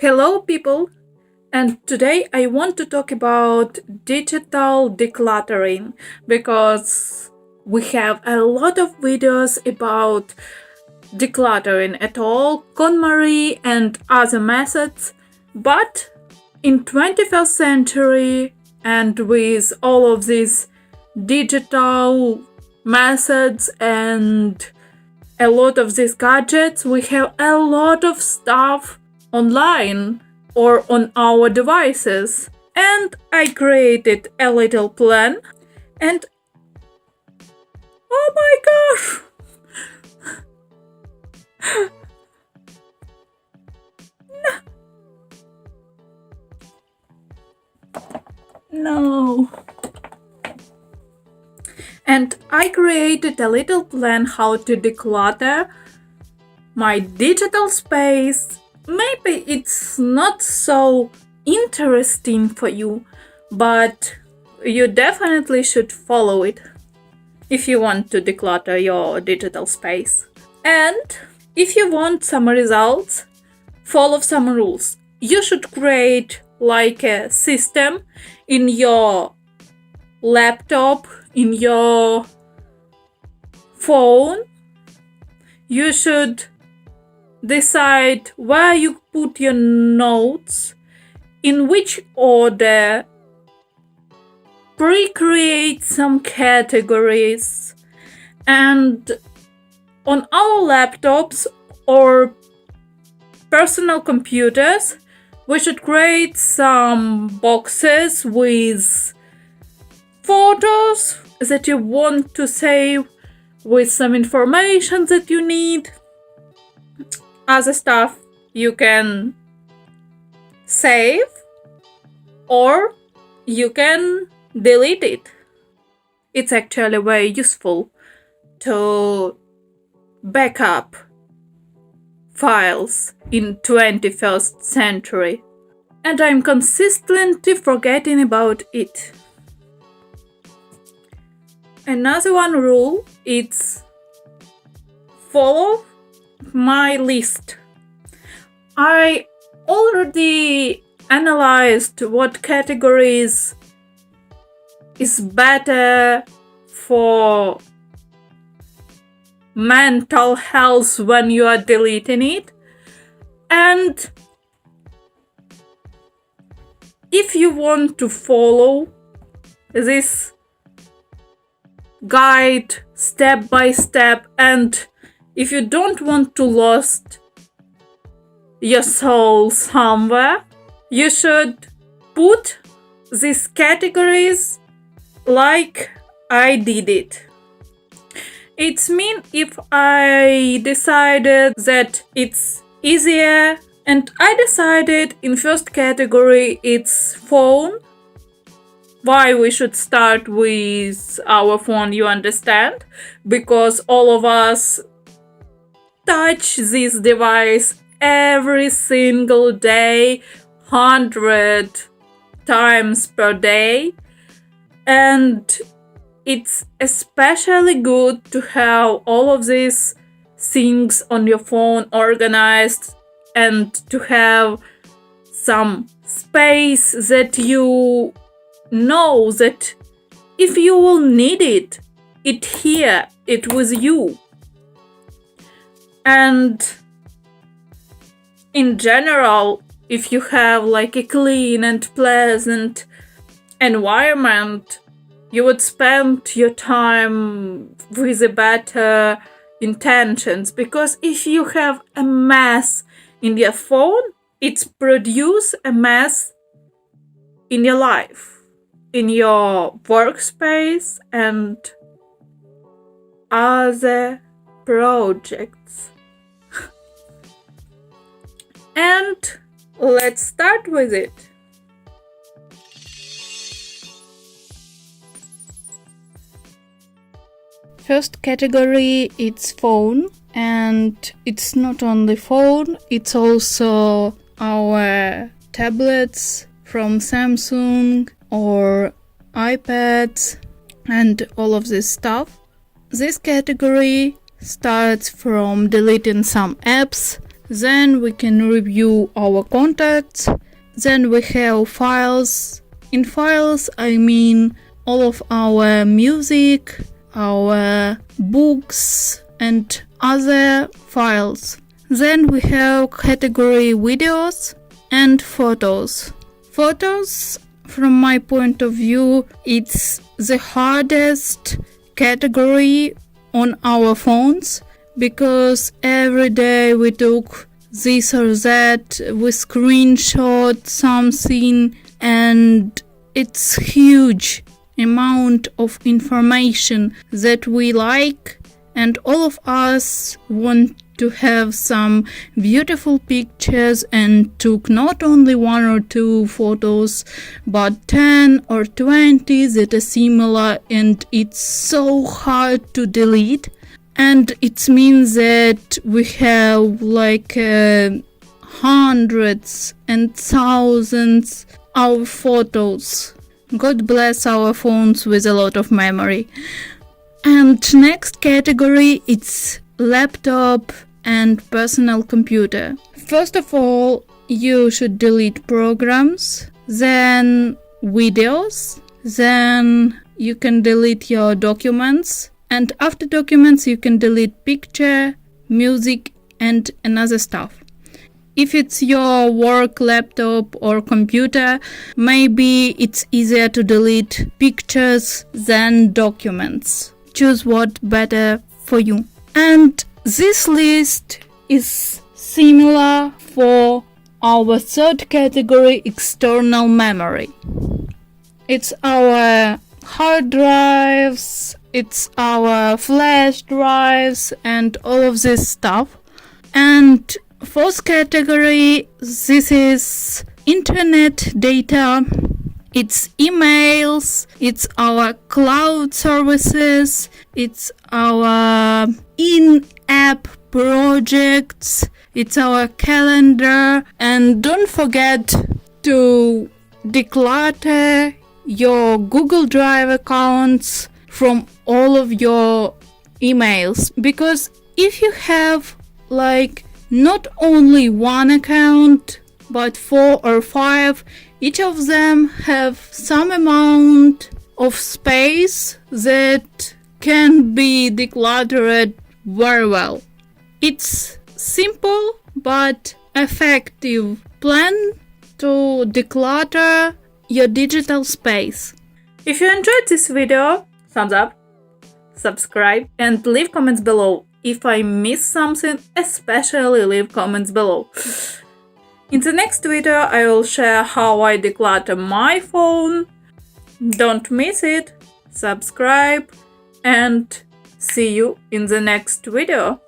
Hello people, and today I want to talk about digital decluttering because we have a lot of videos about decluttering at all, KonMari and other methods, but in 21st century and with all of these digital methods and a lot of these gadgets, we have a lot of stuff online or on our devices. And I created a little plan and oh my gosh! No. And I created a little plan how to declutter my digital space. Maybe it's not so interesting for you, but you definitely should follow it if you want to declutter your digital space. And if you want some results, follow some rules. You should create like a system in your laptop, in your phone. You should decide where you put your notes, in which order, pre-create some categories, and on our laptops or personal computers, we should create some boxes with photos that you want to save, with some information that you need. Other stuff you can save or you can delete it. It's actually very useful to back up files in 21st century. And I'm consistently forgetting about it. Another one rule is follow my list. I already analyzed what categories is better for mental health when you are deleting it. And if you want to follow this guide step by step, and if you don't want to lose your soul somewhere, you should put these categories like I did it. It's mean if I decided that it's easier, and I decided in first category it's phone. Why we should start with our phone, you understand? Because all of us touch this device every single day, 100 times per day, and it's especially good to have all of these things on your phone organized and to have some space that you know that if you will need it, it here, it with you. And in general, if you have like a clean and pleasant environment, you would spend your time with a better intentions. Because if you have a mess in your phone, it's produce a mess in your life, in your workspace and other projects. And let's start with it. First category, it's phone, and it's not only phone, it's also our tablets from Samsung or iPads and all of this stuff. This category starts from deleting some apps Then we can review our contacts. Then we have files. In files, I mean all of our music, our books, and other files. Then we have category videos and photos. Photos, from my point of view, it's the hardest category on our phones because every day we took this or that, we screenshot something, and it's huge amount of information that we like, and all of us want to have some beautiful pictures and took not only 1 or 2 photos but 10 or 20 that are similar, and it's so hard to delete. And it means that we have like hundreds and thousands of photos. God bless our phones with a lot of memory. And next category, it's laptop and personal computer. First of all, you should delete programs, then videos, then you can delete your documents, and after documents you can delete picture, music, and another stuff. If it's your work laptop or computer, maybe it's easier to delete pictures than documents. Choose what better for you. And this list is similar for our third category, external memory. It's our hard drives, it's our flash drives, and all of this stuff. And fourth category, this is internet data. It's emails, it's our cloud services, it's our in-app projects, it's our calendar. And don't forget to declutter your Google Drive accounts from all of your emails, because if you have like not only one account but 4 or 5, each of them have some amount of space that can be decluttered very well. It's simple but effective plan to declutter your digital space. If you enjoyed this video, thumbs up, subscribe, and leave comments below. If I missed something, especially leave comments below. In the next video, I will share how I declutter my phone. Don't miss it. Subscribe and see you in the next video.